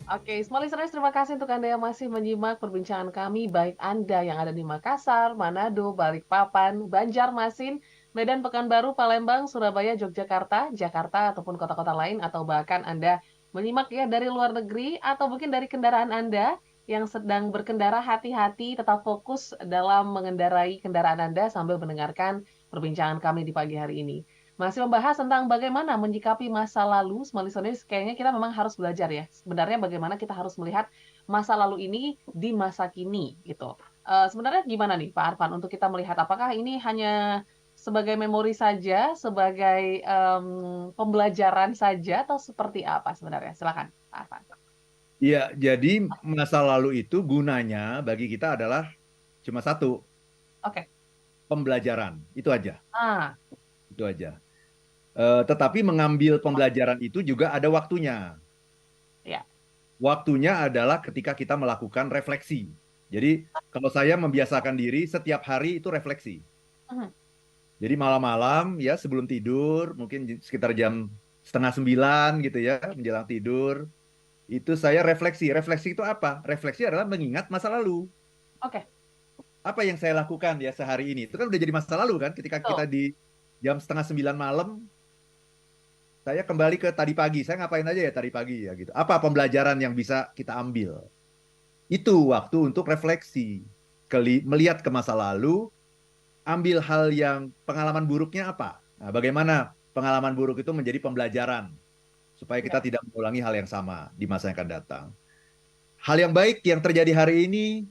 Oke, semua listeners terima kasih untuk Anda yang masih menyimak perbincangan kami, baik Anda yang ada di Makassar, Manado, Balikpapan, Banjarmasin, Medan, Pekanbaru, Palembang, Surabaya, Yogyakarta, Jakarta, ataupun kota-kota lain, atau bahkan Anda menyimak ya dari luar negeri, atau mungkin dari kendaraan Anda yang sedang berkendara, hati-hati, tetap fokus dalam mengendarai kendaraan Anda sambil mendengarkan perbincangan kami di pagi hari ini. Masih membahas tentang bagaimana menyikapi masa lalu, semua listeners, kayaknya kita memang harus belajar ya, sebenarnya bagaimana kita harus melihat masa lalu ini di masa kini, gitu. Sebenarnya gimana nih Pak Arfan untuk kita melihat apakah ini hanya sebagai memori saja, sebagai, pembelajaran saja, atau seperti apa sebenarnya? Silakan Pak Arfan. Iya, jadi masa lalu itu gunanya bagi kita adalah cuma satu, Oke. pembelajaran. Itu aja, Ah, itu aja. Tetapi mengambil pembelajaran itu juga ada waktunya. ya. Waktunya adalah ketika kita melakukan refleksi. Jadi kalau saya membiasakan diri setiap hari itu refleksi. Mhm, Jadi malam-malam ya sebelum tidur, mungkin sekitar jam setengah 9 gitu ya, menjelang tidur, itu saya refleksi. Refleksi itu apa? Refleksi adalah mengingat masa lalu. oke, Apa yang saya lakukan ya sehari ini? Itu kan udah jadi masa lalu kan, ketika kita betul. di jam setengah 9 malam, saya kembali ke tadi pagi. Saya ngapain aja ya tadi pagi ya gitu. Apa pembelajaran yang bisa kita ambil? Itu waktu untuk refleksi. Melihat ke masa lalu, ambil hal yang pengalaman buruknya apa. Nah, bagaimana pengalaman buruk itu menjadi pembelajaran supaya kita Ya, tidak mengulangi hal yang sama di masa yang akan datang. Hal yang baik yang terjadi hari ini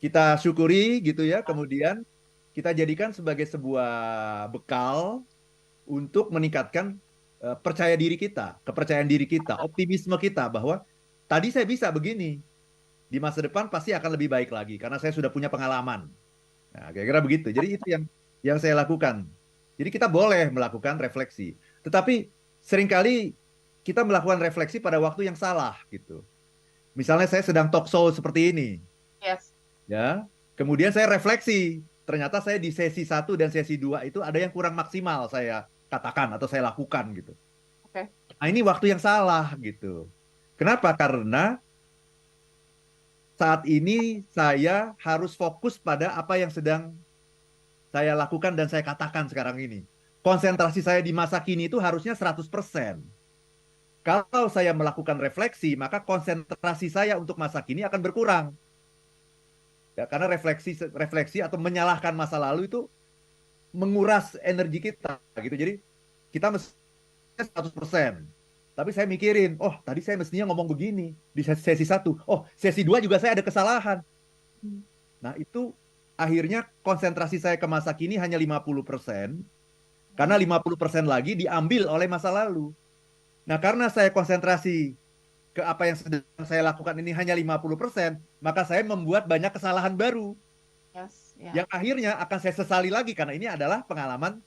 kita syukuri gitu ya, kemudian kita jadikan sebagai sebuah bekal untuk meningkatkan percaya diri kita, kepercayaan diri kita, optimisme kita bahwa tadi saya bisa begini, di masa depan pasti akan lebih baik lagi karena saya sudah punya pengalaman. Nah, kira-kira begitu. Jadi itu yang saya lakukan. Jadi kita boleh melakukan refleksi, tetapi seringkali kita melakukan refleksi pada waktu yang salah gitu. Misalnya saya sedang talk show seperti ini, yes. ya. Kemudian saya refleksi, ternyata saya di sesi satu dan sesi 2 itu ada yang kurang maksimal saya katakan atau saya lakukan gitu. Oke. Nah, ini waktu yang salah gitu. Kenapa? Karena saat ini saya harus fokus pada apa yang sedang saya lakukan dan saya katakan sekarang ini. Konsentrasi saya di masa kini itu harusnya 100%. Kalau saya melakukan refleksi, maka konsentrasi saya untuk masa kini akan berkurang. Ya, karena refleksi refleksi atau menyalahkan masa lalu itu menguras energi kita gitu. Jadi kita mesti 100%. Tapi saya mikirin, oh tadi saya mestinya ngomong begini di sesi satu. Oh, sesi 2 juga saya ada kesalahan. Hmm, Nah, itu akhirnya konsentrasi saya ke masa kini hanya 50%, karena mhm. 50% lagi diambil oleh masa lalu. Nah, karena saya konsentrasi ke apa yang sedang saya lakukan ini hanya 50%, maka saya membuat banyak kesalahan baru Yes, ya. yang akhirnya akan saya sesali lagi karena ini adalah pengalaman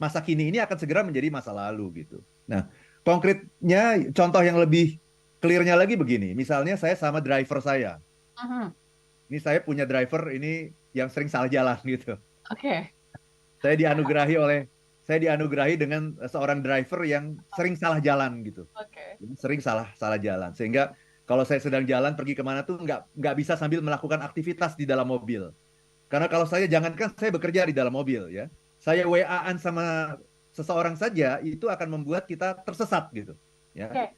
masa kini ini akan segera menjadi masa lalu gitu. Nah, konkretnya contoh yang lebih clear-nya lagi begini. Misalnya saya sama driver saya. Mhm, Ini saya punya driver ini yang sering salah jalan gitu. oke. Saya dianugerahi oleh saya dianugerahi dengan seorang driver yang sering salah jalan gitu. Oke. Sering salah salah jalan sehingga kalau saya sedang jalan pergi kemana tuh nggak bisa sambil melakukan aktivitas di dalam mobil. Karena kalau saya jangankan saya bekerja di dalam mobil ya, saya WA-an sama seseorang saja itu akan membuat kita tersesat gitu. Ya, Oke.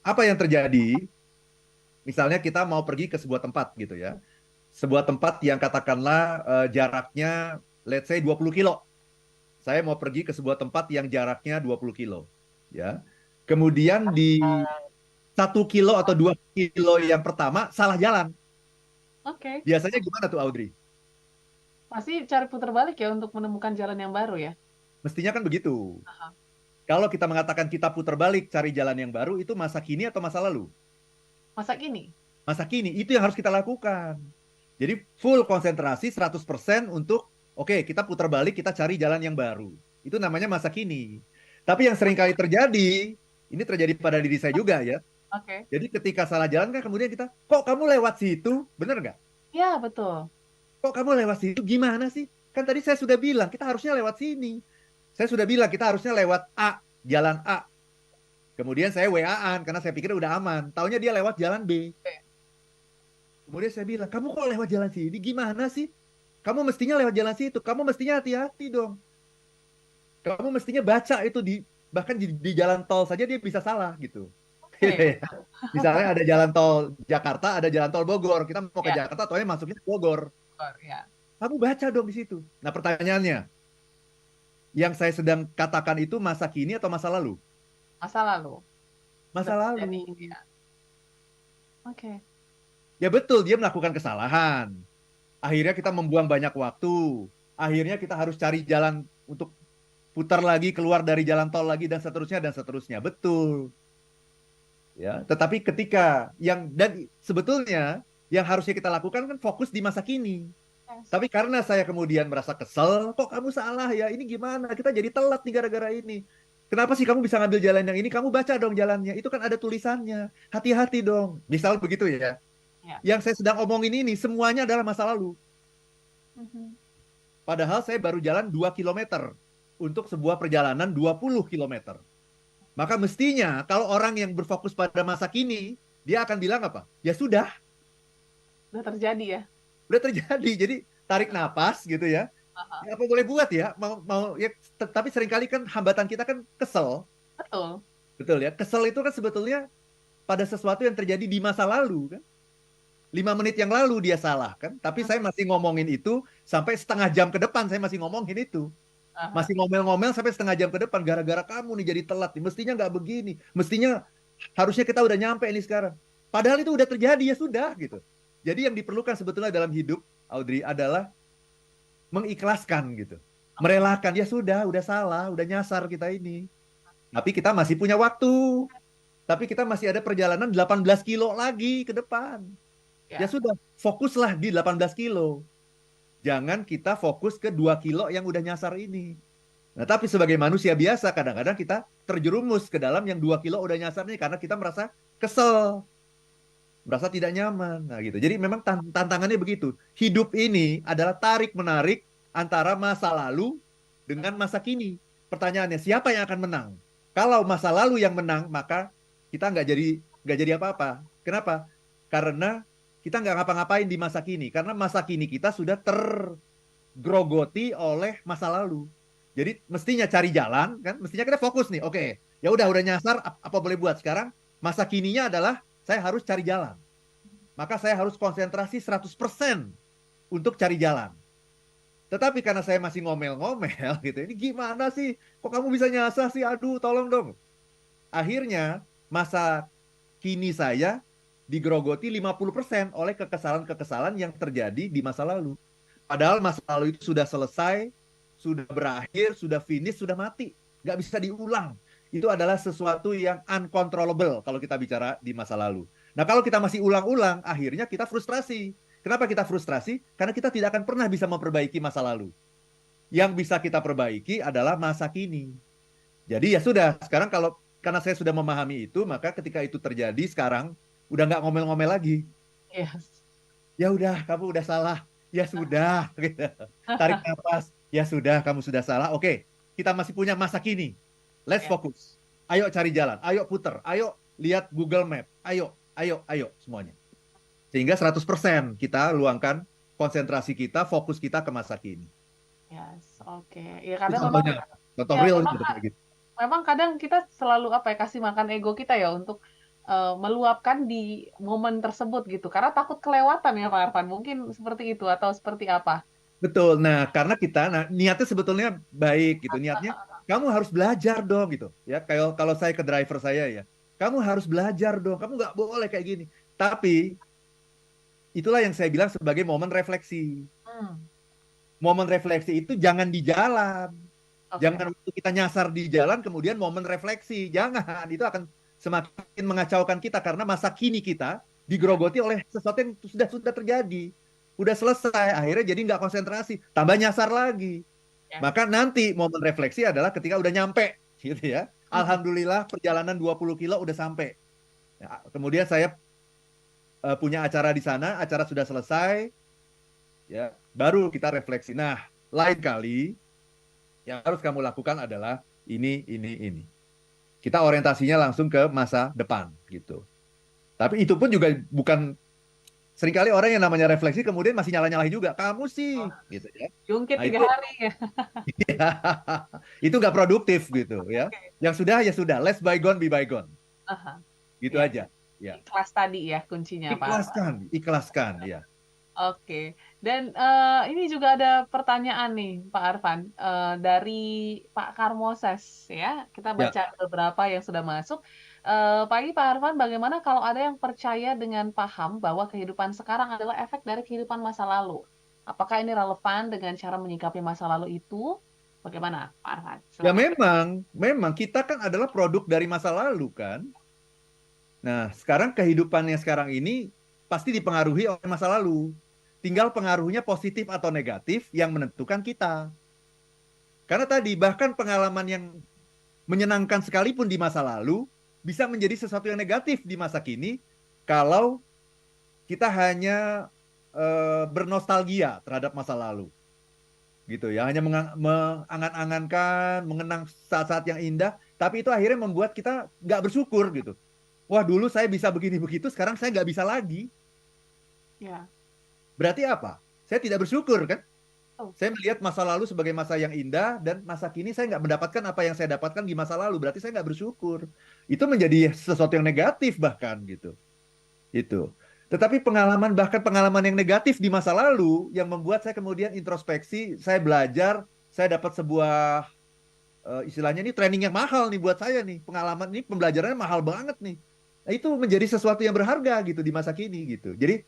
apa yang terjadi? Misalnya kita mau pergi ke sebuah tempat gitu ya, sebuah tempat yang katakanlah jaraknya let's say 20 kilo. Saya mau pergi ke sebuah tempat yang jaraknya 20 kilo. Ya. Kemudian di 1 kilo atau 2 kilo yang pertama salah jalan. Oke. Biasanya gimana tuh Audrey? Pasti cari putar balik ya untuk menemukan jalan yang baru ya? Mestinya kan begitu. Aha. Kalau kita mengatakan kita putar balik cari jalan yang baru, itu masa kini atau masa lalu? Masa kini? Masa kini, itu yang harus kita lakukan. Jadi full konsentrasi 100% untuk, oke, kita putar balik, kita cari jalan yang baru. Itu namanya masa kini. Tapi yang sering kali terjadi, ini terjadi pada diri saya juga ya. Oke. Jadi ketika salah jalan kan kemudian kita, kok kamu lewat situ? Bener nggak? Ya, betul. Kok kamu lewat situ? Gimana sih? Kan tadi saya sudah bilang, kita harusnya lewat sini. Saya sudah bilang, kita harusnya lewat A, jalan A. Kemudian saya WA-an karena saya pikir udah aman. Taunya dia lewat jalan B. Oke. Kemudian saya bilang, kamu kok lewat jalan sini? Gimana sih? Kamu mestinya lewat jalan situ. Kamu mestinya hati-hati dong. Kamu mestinya baca itu bahkan di jalan tol saja dia bisa salah gitu. Oke. Misalnya ada jalan tol Jakarta, ada jalan tol Bogor. Kita mau ke Ya, Jakarta, tolnya masuknya ke Bogor. ya. Kamu baca dong di situ. Nah pertanyaannya, yang saya sedang katakan itu masa kini atau masa lalu? Masa lalu. Sudah Masa terjadi lalu. ini ya. Oke. Ya betul, dia melakukan kesalahan. Akhirnya kita membuang banyak waktu. Akhirnya kita harus cari jalan untuk putar lagi, keluar dari jalan tol lagi, dan seterusnya, dan seterusnya. Betul. Ya, tetapi ketika dan sebetulnya yang harusnya kita lakukan kan fokus di masa kini. Yes. Tapi karena saya kemudian merasa kesel, kok kamu salah ya? Ini gimana? Kita jadi telat nih gara-gara ini. Kenapa sih kamu bisa ngambil jalan yang ini? Kamu baca dong jalannya. Itu kan ada tulisannya. Hati-hati dong. Misal begitu ya. Ya. Yang saya sedang omongin ini semuanya adalah masa lalu. Mhm. Padahal saya baru jalan 2 kilometer untuk sebuah perjalanan 20 kilometer. Maka mestinya kalau orang yang berfokus pada masa kini, dia akan bilang apa? Ya sudah, Udah terjadi ya. udah terjadi. Jadi tarik napas gitu ya. Aha. Ya, apa boleh buat ya? Mau ya, tapi seringkali kan hambatan kita kan kesel, Betul. betul ya. Kesel itu kan sebetulnya pada sesuatu yang terjadi di masa lalu kan. 5 menit yang lalu dia salah kan, tapi saya Mhm. masih ngomongin itu sampai setengah jam ke depan saya masih ngomongin itu. Aha. Masih ngomel-ngomel sampai setengah jam ke depan gara-gara kamu nih jadi telat nih. Mestinya nggak begini. Mestinya harusnya kita udah nyampe ini sekarang. Padahal itu udah terjadi ya sudah gitu. Jadi yang diperlukan sebetulnya dalam hidup Audrey adalah mengikhlaskan gitu. Merelakan ya sudah salah, udah nyasar kita ini. Tapi kita masih punya waktu. Tapi kita masih ada perjalanan 18 kilo lagi ke depan. Ya Ya. sudah, fokuslah di 18 kilo. Jangan kita fokus ke 2 kilo yang udah nyasar ini. Nah, tapi sebagai manusia biasa, kadang-kadang kita terjerumus ke dalam yang 2 kilo udah nyasar nih karena kita merasa kesel, merasa tidak nyaman. Nah, gitu. Jadi memang tantangannya begitu. Hidup ini adalah tarik-menarik antara masa lalu dengan masa kini. Pertanyaannya, siapa yang akan menang? Kalau masa lalu yang menang, maka kita nggak jadi apa-apa. Kenapa? Karena kita nggak ngapa-ngapain di masa kini. Karena masa kini kita sudah tergrogoti oleh masa lalu. Jadi mestinya cari jalan kan, mestinya kita fokus nih. Oke, ya udah nyasar apa boleh buat sekarang? Masa kininya adalah saya harus cari jalan. Maka saya harus konsentrasi 100% untuk cari jalan. Tetapi karena saya masih ngomel-ngomel gitu, ini gimana sih? Kok kamu bisa nyasar sih? Aduh, tolong dong. Akhirnya masa kini saya digerogoti 50% oleh kekesalan-kekesalan yang terjadi di masa lalu. Padahal masa lalu itu sudah selesai, sudah berakhir, sudah finish, sudah mati. Nggak bisa diulang. Itu adalah sesuatu yang uncontrollable kalau kita bicara di masa lalu. Nah, kalau kita masih ulang-ulang, akhirnya kita frustrasi. Kenapa kita frustrasi? Karena kita tidak akan pernah bisa memperbaiki masa lalu. Yang bisa kita perbaiki adalah masa kini. Jadi ya sudah, sekarang karena saya sudah memahami itu, maka ketika itu terjadi sekarang, udah nggak ngomel-ngomel lagi. Yes. Ya udah, kamu udah salah. Ya sudah, gitu. Tarik nafas. Ya sudah, kamu sudah salah. Oke, kita masih punya masa kini. Let's Ya. focus. Ayo cari jalan. Ayo puter. Ayo lihat Google Map. Ayo semuanya. Sehingga 100% kita luangkan konsentrasi kita, fokus kita ke masa kini. Yes. Oke. Ya Itu kadang memang contohnya. Contoh ya real memang gitu kayak gitu. memang kadang kita selalu apa ya kasih makan ego kita ya untuk meluapkan di momen tersebut gitu. Karena takut kelewatan ya Pak Arfan. Mungkin seperti itu atau seperti apa? Betul. Nah, karena niatnya sebetulnya baik gitu. Niatnya kamu harus belajar dong gitu. Ya, kayak kalau saya ke driver saya ya, kamu harus belajar dong. Kamu nggak boleh kayak gini. Tapi itulah yang saya bilang sebagai momen refleksi. Hmm. Momen refleksi itu jangan di jalan. Oke. Jangan waktu kita nyasar di jalan kemudian momen refleksi. Jangan. Itu akan semakin mengacaukan kita karena masa kini kita Ya. digerogoti oleh sesuatu yang sudah terjadi. Udah selesai, akhirnya jadi nggak konsentrasi, tambah nyasar lagi. Ya. Maka nanti momen refleksi adalah ketika udah nyampe, gitu ya. Mhm. Alhamdulillah perjalanan 20 kilo udah sampai. Ya, kemudian saya punya acara di sana, acara sudah selesai, ya, baru kita refleksi. Nah, lain kali yang harus kamu lakukan adalah ini. kita orientasinya langsung ke masa depan gitu. Tapi itu pun juga bukan, seringkali orang yang namanya refleksi kemudian masih nyala-nyalahin juga. Kamu Oh, sih, gitu ya. jungkit Nah 3 itu hari ya. itu nggak produktif gitu ya. Oke. Yang sudah ya sudah, let's bygone be bygone. Aha, Gitu ya. aja. Ya. Ikhlas tadi ya kuncinya, Pak Arfan. Ikhlaskan, ikhlaskan ya. Oke, dan ini juga ada pertanyaan nih, Pak Arfan, dari Pak Karmoses ya. Kita Ya, baca beberapa yang sudah masuk. Pagi Pak Arfan, bagaimana kalau ada yang percaya dengan paham bahwa kehidupan sekarang adalah efek dari kehidupan masa lalu? Apakah ini relevan dengan cara menyikapi masa lalu itu? Bagaimana, Pak Arfan? ya Silakan. memang kita kan adalah produk dari masa lalu kan. Nah, sekarang kehidupannya sekarang ini pasti dipengaruhi oleh masa lalu. Tinggal pengaruhnya positif atau negatif yang menentukan kita. Karena tadi bahkan pengalaman yang menyenangkan sekalipun di masa lalu bisa menjadi sesuatu yang negatif di masa kini kalau kita hanya bernostalgia terhadap masa lalu. Gitu ya, hanya mengangan-angankan, mengenang saat-saat yang indah, tapi itu akhirnya membuat kita nggak bersyukur gitu. Wah, dulu saya bisa begini begitu, sekarang saya nggak bisa lagi. Ya. Berarti apa? Saya tidak bersyukur kan? Oh, Saya melihat masa lalu sebagai masa yang indah dan masa kini saya nggak mendapatkan apa yang saya dapatkan di masa lalu. Berarti saya nggak bersyukur. Itu menjadi sesuatu yang negatif bahkan gitu. Itu. Tetapi bahkan pengalaman yang negatif di masa lalu yang membuat saya kemudian introspeksi, saya belajar, saya dapat sebuah istilahnya ini training yang mahal nih buat saya nih. Pengalaman ini pembelajarannya mahal banget nih. Nah, itu menjadi sesuatu yang berharga gitu di masa kini gitu. Jadi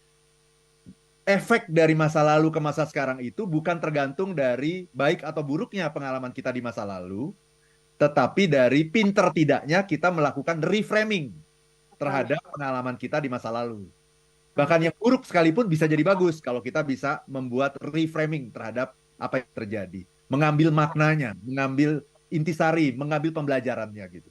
efek dari masa lalu ke masa sekarang itu bukan tergantung dari baik atau buruknya pengalaman kita di masa lalu, tetapi dari pinter tidaknya kita melakukan reframing baik. terhadap pengalaman kita di masa lalu. Hmm. Bahkan yang buruk sekalipun bisa jadi bagus kalau kita bisa membuat reframing terhadap apa yang terjadi. Mengambil maknanya, mengambil intisari, mengambil pembelajarannya gitu.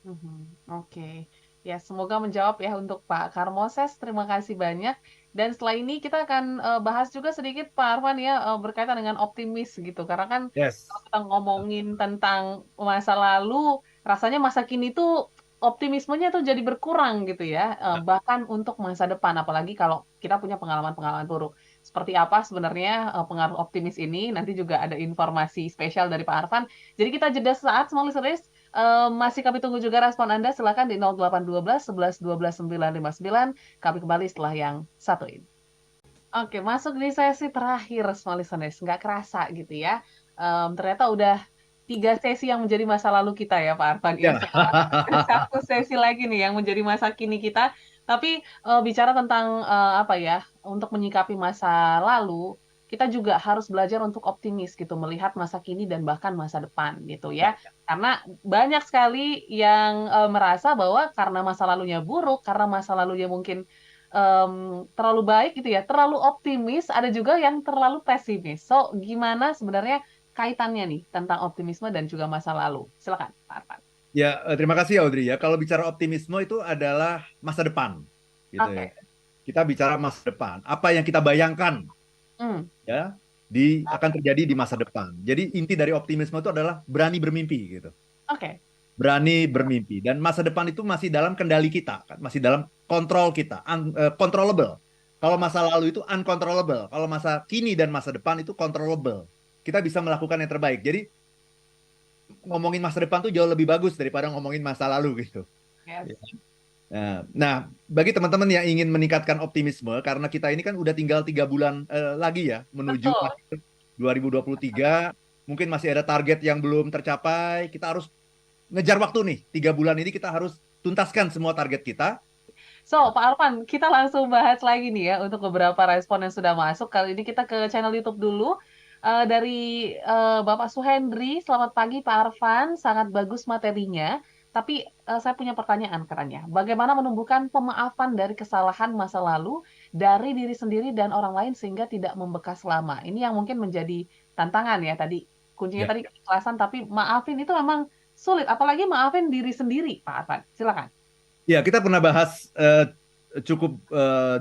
Mhm, oke. Ya, semoga menjawab ya untuk Pak Karmoses. Terima kasih banyak. Dan setelah ini kita akan bahas juga sedikit Pak Arfan ya berkaitan dengan optimis gitu. Karena kan kalau Yes. kita ngomongin tentang masa lalu, rasanya masa kini tuh optimismenya tuh jadi berkurang gitu ya. Bahkan untuk masa depan, apalagi kalau kita punya pengalaman-pengalaman buruk. Seperti apa sebenarnya pengaruh optimis ini? Nanti juga ada informasi spesial dari Pak Arfan. Jadi kita jeda saat, small listeners. Masih kami tunggu juga respon Anda. Silakan di 0812 11 12 959. Kami kembali setelah yang satu ini. Oke, masuk di sesi terakhir, small listeners. Nggak kerasa gitu ya. Ternyata udah 3 sesi yang menjadi masa lalu kita ya, Pak Arfan. Ya, Ya. sekarang satu sesi lagi nih yang menjadi masa kini kita. Tapi bicara tentang apa ya, untuk menyikapi masa lalu, kita juga harus belajar untuk optimis gitu, melihat masa kini dan bahkan masa depan gitu ya. Karena banyak sekali yang merasa bahwa karena masa lalunya buruk, karena masa lalunya mungkin terlalu baik gitu ya, terlalu optimis, ada juga yang terlalu pesimis. So, gimana sebenarnya kaitannya nih tentang optimisme dan juga masa lalu? Silakan, Pak Arfan. Ya, terima kasih Audrey ya. Kalau bicara optimisme itu adalah masa depan, gitu ya. Oke. Kita bicara masa depan. Apa yang kita bayangkan Hmm, ya akan terjadi di masa depan. Jadi inti dari optimisme itu adalah berani bermimpi gitu. oke. Berani bermimpi dan masa depan itu masih dalam kendali kita, kan? Masih dalam kontrol kita, controllable. Kalau masa lalu itu uncontrollable. Kalau masa kini dan masa depan itu controllable. Kita bisa melakukan yang terbaik. Jadi ngomongin masa depan tuh jauh lebih bagus daripada ngomongin masa lalu gitu. Yes. Nah, bagi teman-teman yang ingin meningkatkan optimisme, karena kita ini kan udah tinggal 3 bulan lagi ya menuju Betul. akhir 2023, mungkin masih ada target yang belum tercapai. Kita harus ngejar waktu nih. 3 bulan ini kita harus tuntaskan semua target kita. So, Pak Arfan, kita langsung bahas lagi nih ya untuk beberapa respon yang sudah masuk. Kali ini kita ke channel YouTube dulu. Dari Bapak Suhendri, selamat pagi Pak Arfan, sangat bagus materinya. Tapi saya punya pertanyaan katanya. Bagaimana menumbuhkan pemaafan dari kesalahan masa lalu dari diri sendiri dan orang lain sehingga tidak membekas lama? Ini yang mungkin menjadi tantangan ya tadi. Kuncinya Ya. tadi keikhlasan, tapi maafin itu memang sulit. Apalagi maafin diri sendiri, Pak Arfan. Silakan. Ya, kita pernah bahas cukup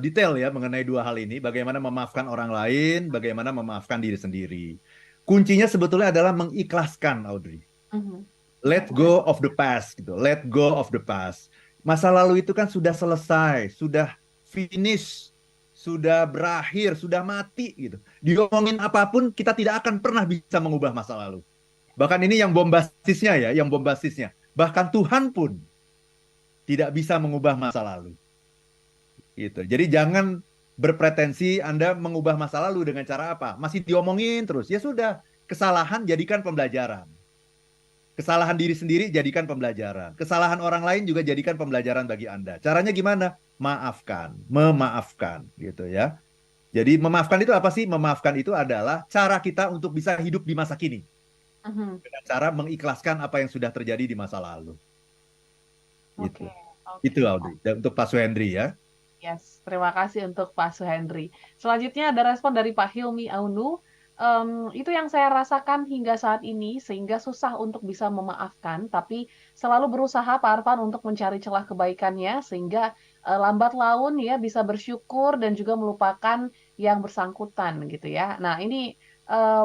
detail ya mengenai 2 hal ini, bagaimana memaafkan orang lain, bagaimana memaafkan diri sendiri. Kuncinya sebetulnya adalah mengikhlaskan, Audrey. Mhm. Let go of the past gitu. Let go of the past. Masa lalu itu kan sudah selesai, sudah finish, sudah berakhir, sudah mati gitu. Diomongin apapun kita tidak akan pernah bisa mengubah masa lalu. Bahkan ini yang bombastisnya ya, yang bombastisnya. Bahkan Tuhan pun tidak bisa mengubah masa lalu. Gitu. Jadi jangan berpretensi Anda mengubah masa lalu dengan cara apa? Masih diomongin terus. Ya sudah, kesalahan jadikan pembelajaran. Kesalahan diri sendiri jadikan pembelajaran. Kesalahan orang lain juga jadikan pembelajaran bagi Anda. Caranya gimana? Maafkan, memaafkan gitu ya. Jadi memaafkan itu apa sih? Memaafkan itu adalah cara kita untuk bisa hidup di masa kini. Mhm. Dengan cara mengikhlaskan apa yang sudah terjadi di masa lalu. Oke, Gitu. oke. Itu Audrey. Dan untuk Pak Suhendri ya. Yes, terima kasih untuk Pak Suhendri. Selanjutnya ada respon dari Pak Hilmi Aunu. Itu yang saya rasakan hingga saat ini, sehingga susah untuk bisa memaafkan, tapi selalu berusaha Pak Arfan untuk mencari celah kebaikannya, sehingga lambat laun ya bisa bersyukur dan juga melupakan yang bersangkutan gitu ya. Nah ini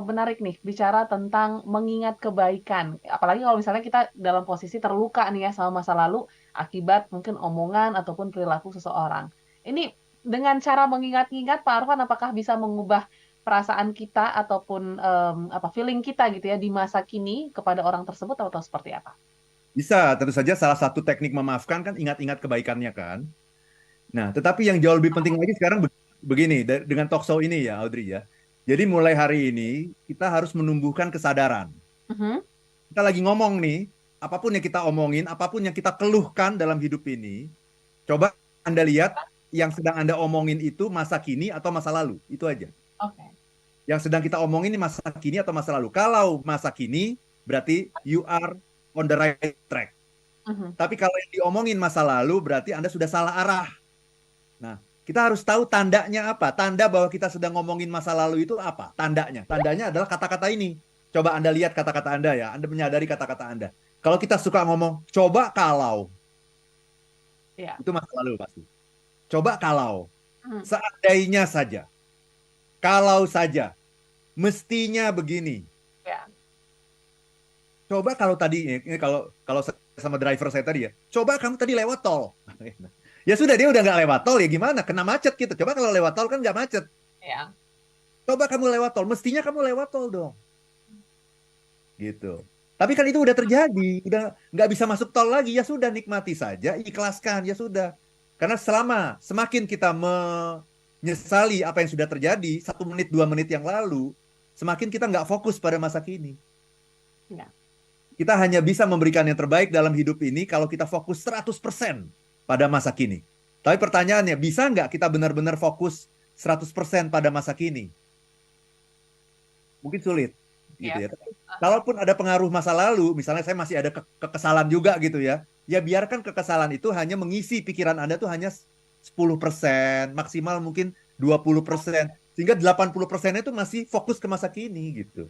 menarik nih bicara tentang mengingat kebaikan. Apalagi kalau misalnya kita dalam posisi terluka nih ya sama masa lalu akibat mungkin omongan ataupun perilaku seseorang. Ini dengan cara mengingat-ingat Pak Arfan apakah bisa mengubah perasaan kita ataupun, apa, feeling kita gitu ya di masa kini kepada orang tersebut atau seperti apa? Bisa, tentu saja salah satu teknik memaafkan kan ingat-ingat kebaikannya kan. Nah, tetapi yang jauh lebih penting lagi sekarang begini, dengan talk show ini ya Audrey ya. Jadi mulai hari ini kita harus menumbuhkan kesadaran. Mhm, Kita lagi ngomong nih, apapun yang kita omongin, apapun yang kita keluhkan dalam hidup ini, coba Anda lihat yang sedang Anda omongin itu masa kini atau masa lalu. Itu aja. oke. Yang sedang kita omongin ini masa kini atau masa lalu. Kalau masa kini, berarti you are on the right track. Mhm, Tapi kalau yang diomongin masa lalu, berarti Anda sudah salah arah. Nah, kita harus tahu tandanya apa. Tanda bahwa kita sedang ngomongin masa lalu itu apa? Tandanya. Tandanya adalah kata-kata ini. Coba Anda lihat kata-kata Anda ya. Anda menyadari kata-kata Anda. Kalau kita suka ngomong, coba kalau. iya, Itu masa lalu pasti. Coba kalau. mhm, Seandainya saja. Kalau saja. Mestinya begini. iya, Coba kalau tadi, ini kalau kalau sama driver saya tadi ya. Coba kamu tadi lewat tol. Ya sudah, dia udah nggak lewat tol ya gimana? Kena macet gitu. Coba kalau lewat tol kan nggak macet. iya, Coba kamu lewat tol, mestinya kamu lewat tol dong, gitu. Tapi kan itu udah terjadi, udah nggak bisa masuk tol lagi, ya sudah nikmati saja, ikhlaskan, ya sudah. Karena selama semakin kita menyesali apa yang sudah terjadi 1 menit 2 menit yang lalu, semakin kita nggak fokus pada masa kini. iya, Kita hanya bisa memberikan yang terbaik dalam hidup ini kalau kita fokus 100% pada masa kini. Tapi pertanyaannya, bisa nggak kita benar-benar fokus 100% pada masa kini? Mungkin sulit gitu iya, ya. sulit. Aha, Kalaupun ada pengaruh masa lalu, misalnya saya masih ada kekesalan juga gitu ya. Ya biarkan kekesalan itu hanya mengisi pikiran Anda tuh hanya 10%, maksimal mungkin 20%. Sehingga 80%-nya itu masih fokus ke masa kini gitu.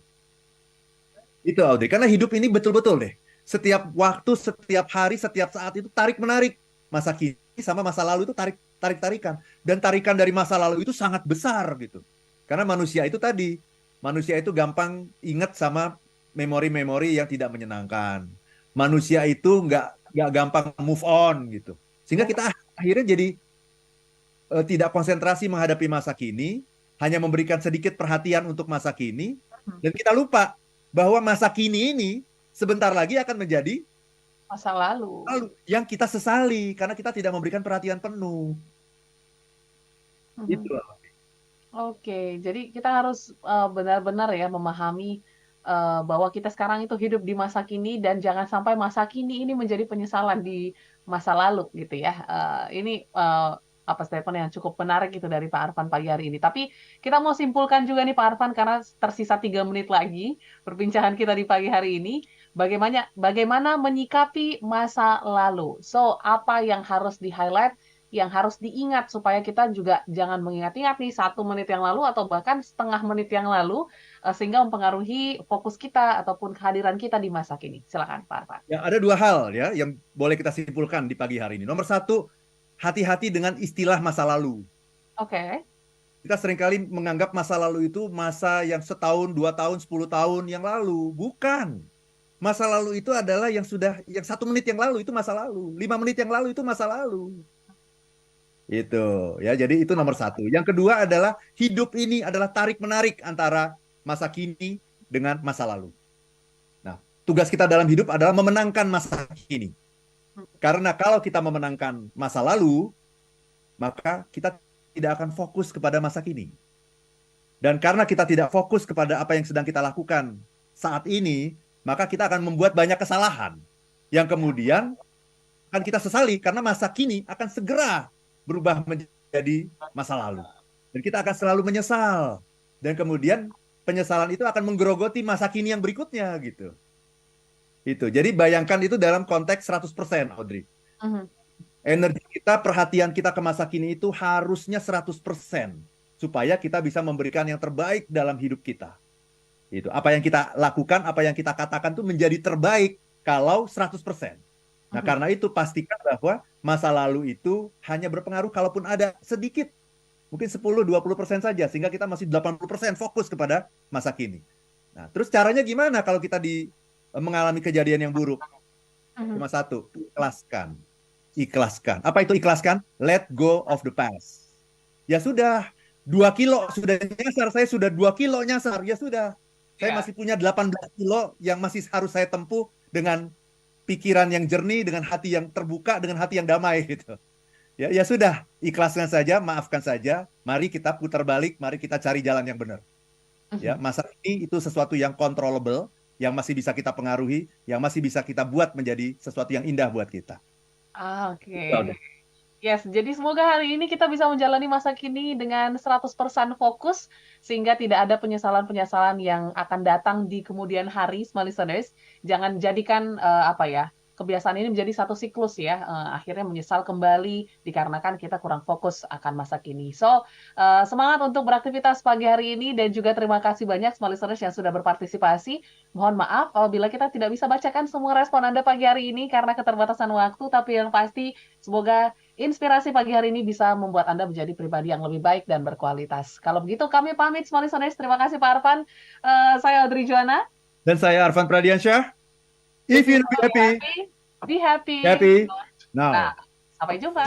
Itu Audrey, karena hidup ini betul-betul deh. Setiap waktu, setiap hari, setiap saat itu tarik-menarik. Masa kini sama masa lalu itu tarik-tarikan. Dan tarikan dari masa lalu itu sangat besar gitu. Karena manusia itu tadi, manusia itu gampang ingat sama memori-memori yang tidak menyenangkan. Manusia itu nggak gampang move on gitu. Sehingga kita akhirnya jadi tidak konsentrasi menghadapi masa kini, hanya memberikan sedikit perhatian untuk masa kini, mhm, dan kita lupa bahwa masa kini ini sebentar lagi akan menjadi masa lalu. lalu yang kita sesali karena kita tidak memberikan perhatian penuh. Mhm. Itu. Oke, jadi kita harus, benar-benar ya memahami, bahwa kita sekarang itu hidup di masa kini dan jangan sampai masa kini ini menjadi penyesalan di masa lalu gitu ya. Ini, apa, statement yang cukup menarik itu dari Pak Arfan pagi hari ini. Tapi kita mau simpulkan juga nih Pak Arfan karena tersisa 3 menit lagi perbincangan kita di pagi hari ini, bagaimana bagaimana menyikapi masa lalu. So, apa yang harus di-highlight yang harus diingat supaya kita juga jangan mengingat-ingat nih 1 menit yang lalu atau bahkan setengah menit yang lalu, sehingga mempengaruhi fokus kita ataupun kehadiran kita di masa kini. Silakan Pak Arfan. Ya, ada 2 hal ya yang boleh kita simpulkan di pagi hari ini. Nomor satu, hati-hati dengan istilah masa lalu. Oke. Kita seringkali menganggap masa lalu itu masa yang setahun, 2 tahun, 10 tahun yang lalu. Bukan. Masa lalu itu adalah yang 1 menit yang lalu itu masa lalu, 5 menit yang lalu itu masa lalu. Itu ya, jadi itu nomor satu. Yang kedua adalah hidup ini adalah tarik menarik antara masa kini dengan masa lalu. Nah, tugas kita dalam hidup adalah memenangkan masa kini. Karena kalau kita memenangkan masa lalu, maka kita tidak akan fokus kepada masa kini. Dan karena kita tidak fokus kepada apa yang sedang kita lakukan saat ini, maka kita akan membuat banyak kesalahan yang kemudian akan kita sesali karena masa kini akan segera berubah menjadi masa lalu. Dan kita akan selalu menyesal. Dan kemudian penyesalan itu akan menggerogoti masa kini yang berikutnya gitu. Itu. Jadi bayangkan itu dalam konteks 100%, Audrey. Energi kita, perhatian kita ke masa kini itu harusnya 100% supaya kita bisa memberikan yang terbaik dalam hidup kita. Itu. Apa yang kita lakukan, apa yang kita katakan itu menjadi terbaik kalau 100%. Nah, karena itu pastikan bahwa masa lalu itu hanya berpengaruh kalaupun ada sedikit, mungkin 10-20% saja, sehingga kita masih 80% fokus kepada masa kini. Nah, terus caranya gimana kalau kita mengalami kejadian yang buruk? Cuma satu, ikhlaskan. Ikhlaskan. Apa itu ikhlaskan? Let go of the past. Ya sudah, 2 kilo sudah nyasar, saya sudah 2 kilo nyasar, ya sudah. Saya masih punya 18 kilo yang masih harus saya tempuh dengan pikiran yang jernih, dengan hati yang terbuka, dengan hati yang damai gitu. Ya, ya sudah, ikhlaskan saja, maafkan saja. Mari kita putar balik, mari kita cari jalan yang benar. Ya, masa ini itu sesuatu yang controllable, yang masih bisa kita pengaruhi, yang masih bisa kita buat menjadi sesuatu yang indah buat kita. Oke. Yes, jadi semoga hari ini kita bisa menjalani masa kini dengan 100% fokus sehingga tidak ada penyesalan-penyesalan yang akan datang di kemudian hari, small listeners. Jangan jadikan kebiasaan ini menjadi satu siklus ya. Akhirnya menyesal kembali dikarenakan kita kurang fokus akan masa kini. So, semangat untuk beraktivitas pagi hari ini dan juga terima kasih banyak small listeners yang sudah berpartisipasi. Mohon maaf apabila kita tidak bisa bacakan semua respon Anda pagi hari ini karena keterbatasan waktu, tapi yang pasti semoga inspirasi pagi hari ini bisa membuat Anda menjadi pribadi yang lebih baik dan berkualitas. Kalau begitu kami pamit, small listeners. Terima kasih Pak Arfan. Saya Audrey Juana. Dan saya Arfan Pradiansyah. If you be happy, be happy. happy now. Nah, sampai jumpa.